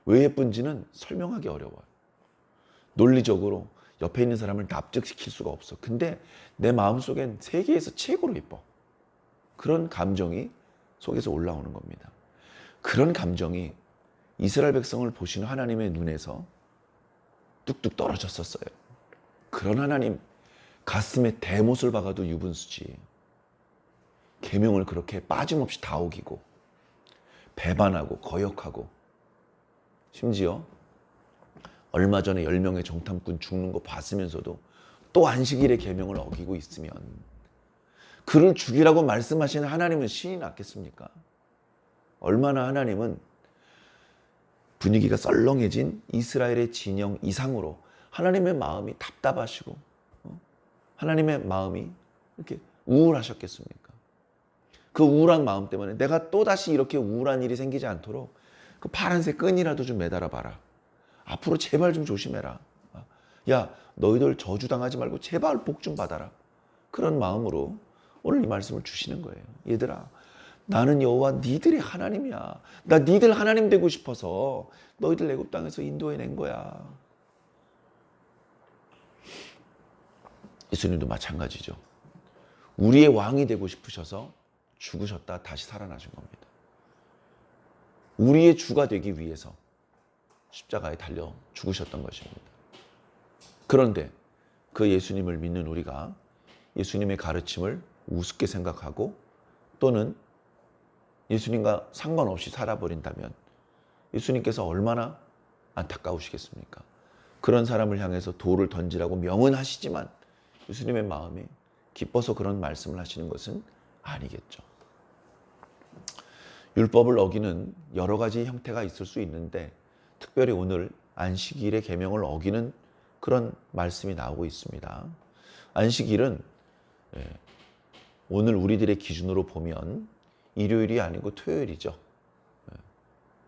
왜 예쁜지는 설명하기 어려워요. 논리적으로 옆에 있는 사람을 납득시킬 수가 없어. 근데 내 마음속엔 세계에서 최고로 예뻐. 그런 감정이 속에서 올라오는 겁니다. 그런 감정이 이스라엘 백성을 보시는 하나님의 눈에서 뚝뚝 떨어졌었어요. 그런 하나님, 가슴에 대못을 박아도 유분수지. 계명을 그렇게 빠짐없이 다 어기고 배반하고 거역하고 심지어 얼마 전에 10명의 정탐꾼 죽는 거 봤으면서도 또 안식일의 계명을 어기고 있으면 그를 죽이라고 말씀하시는 하나님은 신이 났겠습니까? 얼마나 하나님은 분위기가 썰렁해진 이스라엘의 진영 이상으로 하나님의 마음이 답답하시고 하나님의 마음이 이렇게 우울하셨겠습니까? 그 우울한 마음 때문에 내가 또다시 이렇게 우울한 일이 생기지 않도록 그 파란색 끈이라도 좀 매달아 봐라. 앞으로 제발 좀 조심해라. 야, 너희들 저주당하지 말고 제발 복 좀 받아라. 그런 마음으로 오늘 이 말씀을 주시는 거예요. 얘들아, 나는 여호와 니들의 하나님이야. 나 니들 하나님 되고 싶어서 너희들 애굽 땅에서 인도해낸 거야. 예수님도 마찬가지죠. 우리의 왕이 되고 싶으셔서 죽으셨다 다시 살아나신 겁니다. 우리의 주가 되기 위해서 십자가에 달려 죽으셨던 것입니다. 그런데 그 예수님을 믿는 우리가 예수님의 가르침을 우습게 생각하고 또는 예수님과 상관없이 살아버린다면 예수님께서 얼마나 안타까우시겠습니까? 그런 사람을 향해서 돌을 던지라고 명은 하시지만 예수님의 마음이 기뻐서 그런 말씀을 하시는 것은 아니겠죠. 율법을 어기는 여러 가지 형태가 있을 수 있는데 특별히 오늘 안식일의 계명을 어기는 그런 말씀이 나오고 있습니다. 안식일은 오늘 우리들의 기준으로 보면 일요일이 아니고 토요일이죠.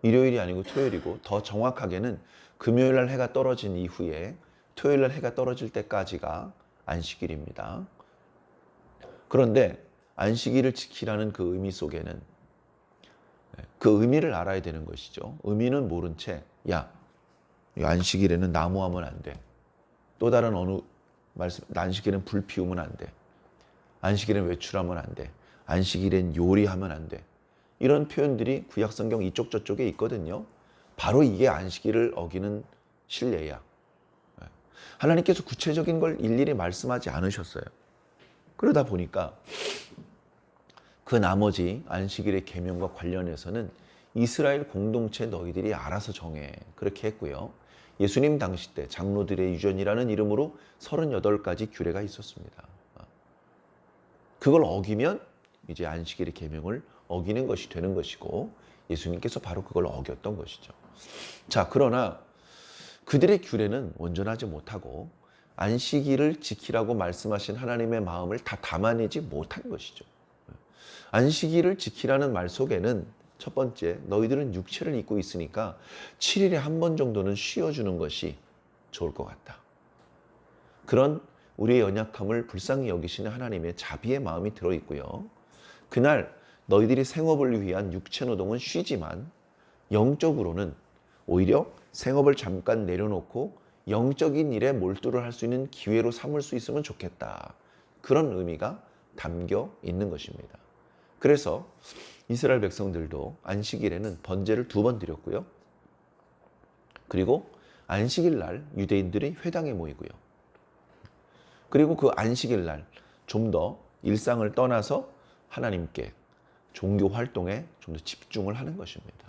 일요일이 아니고 토요일이고 더 정확하게는 금요일 날 해가 떨어진 이후에 토요일 날 해가 떨어질 때까지가 안식일입니다. 그런데 안식일을 지키라는 그 의미 속에는 그 의미를 알아야 되는 것이죠. 의미는 모른 채 야, 안식일에는 나무하면 안 돼. 또 다른 어느 말씀, 안식일엔 불 피우면 안 돼. 안식일엔 외출하면 안 돼. 안식일엔 요리하면 안 돼. 이런 표현들이 구약성경 이쪽 저쪽에 있거든요. 바로 이게 안식일을 어기는 실례야. 하나님께서 구체적인 걸 일일이 말씀하지 않으셨어요. 그러다 보니까 그 나머지 안식일의 계명과 관련해서는 이스라엘 공동체 너희들이 알아서 정해 그렇게 했고요. 예수님 당시 때 장로들의 유전이라는 이름으로 38가지 규례가 있었습니다. 그걸 어기면 이제 안식일의 계명을 어기는 것이 되는 것이고 예수님께서 바로 그걸 어겼던 것이죠. 자, 그러나 그들의 규례는 온전하지 못하고 안식일을 지키라고 말씀하신 하나님의 마음을 다 담아내지 못한 것이죠. 안식일을 지키라는 말 속에는 첫 번째, 너희들은 육체를 입고 있으니까 7일에 한 번 정도는 쉬어주는 것이 좋을 것 같다. 그런 우리의 연약함을 불쌍히 여기시는 하나님의 자비의 마음이 들어있고요. 그날 너희들이 생업을 위한 육체 노동은 쉬지만 영적으로는 오히려 생업을 잠깐 내려놓고 영적인 일에 몰두를 할 수 있는 기회로 삼을 수 있으면 좋겠다. 그런 의미가 담겨 있는 것입니다. 그래서 이스라엘 백성들도 안식일에는 번제를 2번 드렸고요. 그리고 안식일 날 유대인들이 회당에 모이고요. 그리고 그 안식일 날 좀 더 일상을 떠나서 하나님께 종교 활동에 좀 더 집중을 하는 것입니다.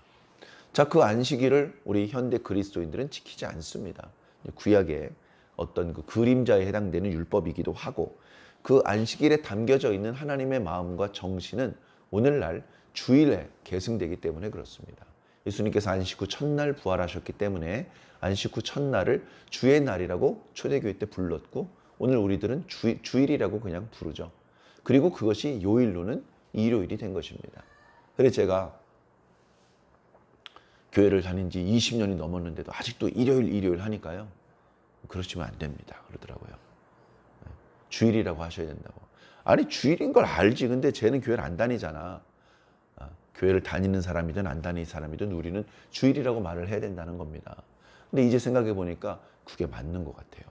자, 그 안식일을 우리 현대 그리스도인들은 지키지 않습니다. 구약의 어떤 그 그림자에 해당되는 율법이기도 하고 그 안식일에 담겨져 있는 하나님의 마음과 정신은 오늘날 주일에 계승되기 때문에 그렇습니다. 예수님께서 안식 후 첫날 부활하셨기 때문에 안식 후 첫날을 주의 날이라고 초대교회 때 불렀고 오늘 우리들은 주일이라고 그냥 부르죠. 그리고 그것이 요일로는 일요일이 된 것입니다. 그래서 제가 교회를 다닌 지 20년이 넘었는데도 아직도 일요일 하니까요. 그러시면 안 됩니다. 그러더라고요. 주일이라고 하셔야 된다고. 아니 주일인 걸 알지. 근데 쟤는 교회를 안 다니잖아. 교회를 다니는 사람이든 안 다니는 사람이든 우리는 주일이라고 말을 해야 된다는 겁니다. 근데 이제 생각해 보니까 그게 맞는 것 같아요.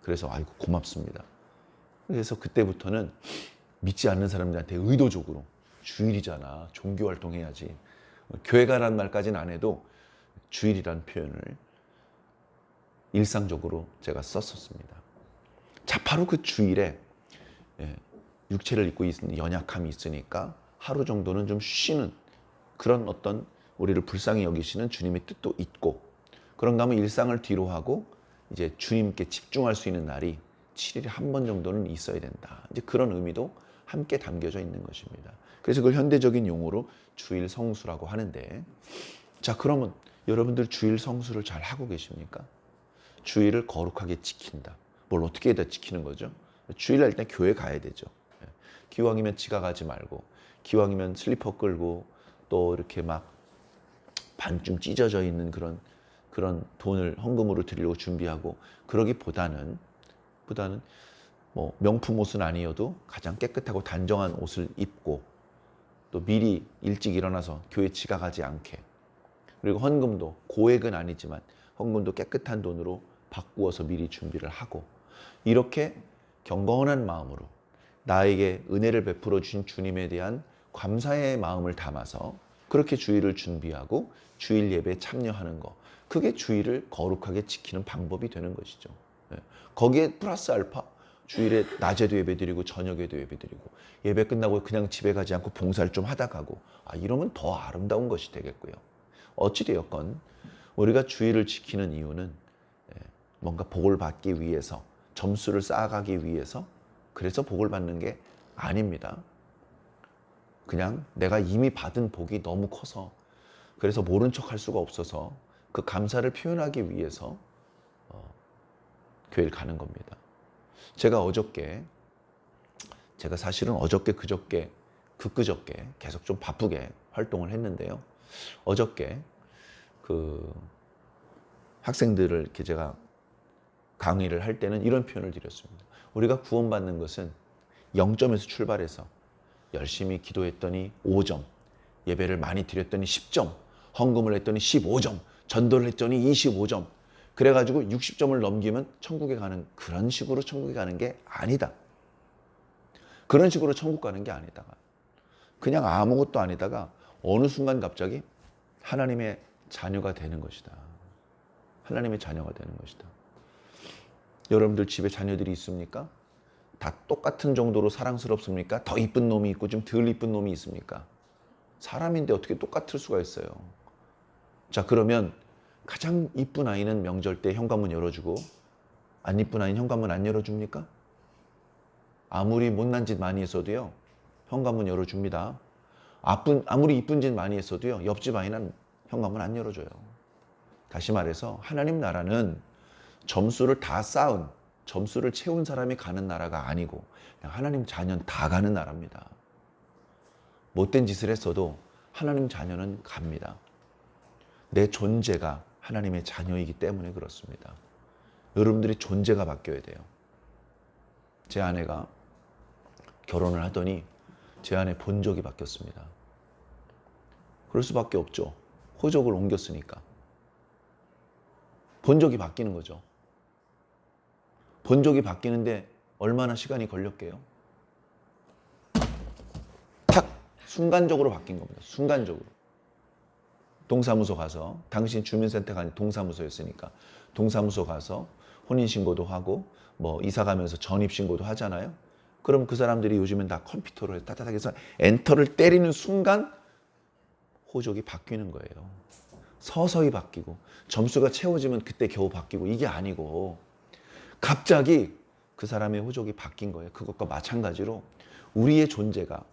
그래서 아이고 고맙습니다. 그래서 그때부터는 믿지 않는 사람들한테 의도적으로 주일이잖아. 종교 활동해야지. 교회 가라는 말까지는 안 해도 주일이라는 표현을 일상적으로 제가 썼었습니다. 자, 바로 그 주일에 육체를 입고 있는 연약함이 있으니까 하루 정도는 좀 쉬는 그런 어떤 우리를 불쌍히 여기시는 주님의 뜻도 있고 그런가 하면 일상을 뒤로하고 이제 주님께 집중할 수 있는 날이 7일에 한 번 정도는 있어야 된다. 이제 그런 의미도 함께 담겨져 있는 것입니다. 그래서 그걸 현대적인 용어로 주일 성수라고 하는데 자, 그러면 여러분들 주일 성수를 잘 하고 계십니까? 주일을 거룩하게 지킨다. 뭘 어떻게 다 지키는 거죠? 주일날 일단 교회 가야 되죠. 기왕이면 지각하지 말고 기왕이면 슬리퍼 끌고 또 이렇게 막 반쯤 찢어져 있는 그런 돈을 헌금으로 드리려고 준비하고 그러기보다는 뭐 명품 옷은 아니어도 가장 깨끗하고 단정한 옷을 입고 또 미리 일찍 일어나서 교회 지각하지 않게 그리고 헌금도 고액은 아니지만 헌금도 깨끗한 돈으로 바꾸어서 미리 준비를 하고 이렇게 경건한 마음으로 나에게 은혜를 베풀어 주신 주님에 대한 감사의 마음을 담아서 그렇게 주일을 준비하고 주일 예배에 참여하는 거 그게 주일을 거룩하게 지키는 방법이 되는 것이죠. 거기에 플러스 알파 주일에 낮에도 예배드리고 저녁에도 예배드리고 예배 끝나고 그냥 집에 가지 않고 봉사를 좀 하다 가고 이러면 더 아름다운 것이 되겠고요. 어찌되었건 우리가 주일을 지키는 이유는 뭔가 복을 받기 위해서 점수를 쌓아가기 위해서 그래서 복을 받는 게 아닙니다. 그냥 내가 이미 받은 복이 너무 커서, 그래서 모른 척 할 수가 없어서 그 감사를 표현하기 위해서 교회를 가는 겁니다. 제가 사실은 어저께, 그저께, 그저께 계속 좀 바쁘게 활동을 했는데요. 어저께 그 학생들을 이렇게 제가 강의를 할 때는 이런 표현을 드렸습니다. 우리가 구원받는 것은 0점에서 출발해서 열심히 기도했더니 5점, 예배를 많이 드렸더니 10점, 헌금을 했더니 15점, 전도를 했더니 25점, 그래가지고 60점을 넘기면 천국에 가는, 그런 식으로 천국에 가는 게 아니다. 그런 식으로 천국 가는 게 아니다가 그냥 아무것도 아니다가 어느 순간 갑자기 하나님의 자녀가 되는 것이다. 하나님의 자녀가 되는 것이다. 여러분들 집에 자녀들이 있습니까? 다 똑같은 정도로 사랑스럽습니까? 더 이쁜 놈이 있고 좀 덜 이쁜 놈이 있습니까? 사람인데 어떻게 똑같을 수가 있어요? 자, 그러면 가장 이쁜 아이는 명절 때 현관문 열어주고 안 이쁜 아이는 현관문 안 열어줍니까? 아무리 못난 짓 많이 했어도요, 현관문 열어줍니다. 아무리 이쁜 짓 많이 했어도요, 옆집 아이는 현관문 안 열어줘요. 다시 말해서 하나님 나라는 점수를 다 쌓은, 점수를 채운 사람이 가는 나라가 아니고 그냥 하나님 자녀는 다 가는 나라입니다. 못된 짓을 했어도 하나님 자녀는 갑니다. 내 존재가 하나님의 자녀이기 때문에 그렇습니다. 여러분들이 존재가 바뀌어야 돼요. 제 아내가 결혼을 하더니 제 안에 본적이 바뀌었습니다. 그럴 수밖에 없죠. 호적을 옮겼으니까. 본적이 바뀌는 거죠. 본적이 바뀌는데 얼마나 시간이 걸렸게요? 탁! 순간적으로 바뀐 겁니다. 순간적으로. 동사무소 가서, 당신 주민센터가 아닌 동사무소였으니까 동사무소 가서 혼인신고도 하고 뭐 이사 가면서 전입신고도 하잖아요. 그럼 그 사람들이 요즘엔 다 컴퓨터로 따다닥 해서 엔터를 때리는 순간 호적이 바뀌는 거예요. 서서히 바뀌고 점수가 채워지면 그때 겨우 바뀌고, 이게 아니고 갑자기 그 사람의 호적이 바뀐 거예요. 그것과 마찬가지로 우리의 존재가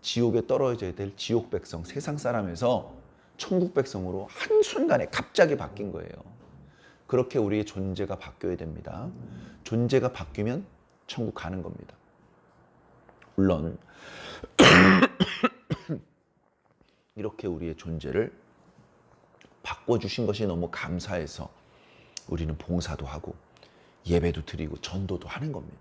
지옥에 떨어져야 될 지옥 백성, 세상 사람에서 천국 백성으로 한순간에 갑자기 바뀐 거예요. 그렇게 우리의 존재가 바뀌어야 됩니다. 존재가 바뀌면 천국 가는 겁니다. 물론 이렇게 우리의 존재를 바꿔주신 것이 너무 감사해서 우리는 봉사도 하고 예배도 드리고 전도도 하는 겁니다.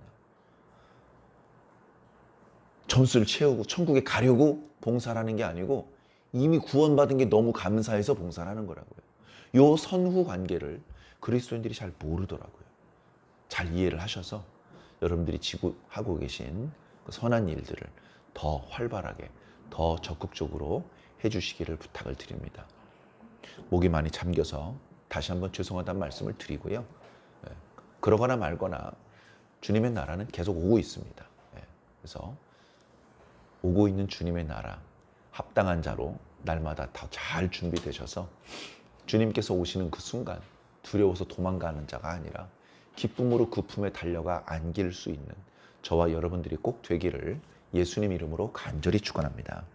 점수를 채우고 천국에 가려고 봉사를 하는 게 아니고 이미 구원받은 게 너무 감사해서 봉사를 하는 거라고요. 요 선후 관계를 그리스도인들이 잘 모르더라고요. 잘 이해를 하셔서 여러분들이 하고 계신 그 선한 일들을 더 활발하게, 더 적극적으로 해주시기를 부탁을 드립니다. 목이 많이 잠겨서 다시 한번 죄송하다는 말씀을 드리고요. 그러거나 말거나 주님의 나라는 계속 오고 있습니다. 그래서 오고 있는 주님의 나라, 합당한 자로 날마다 더 잘 준비되셔서 주님께서 오시는 그 순간 두려워서 도망가는 자가 아니라 기쁨으로 그 품에 달려가 안길 수 있는 저와 여러분들이 꼭 되기를 예수님 이름으로 간절히 축원합니다.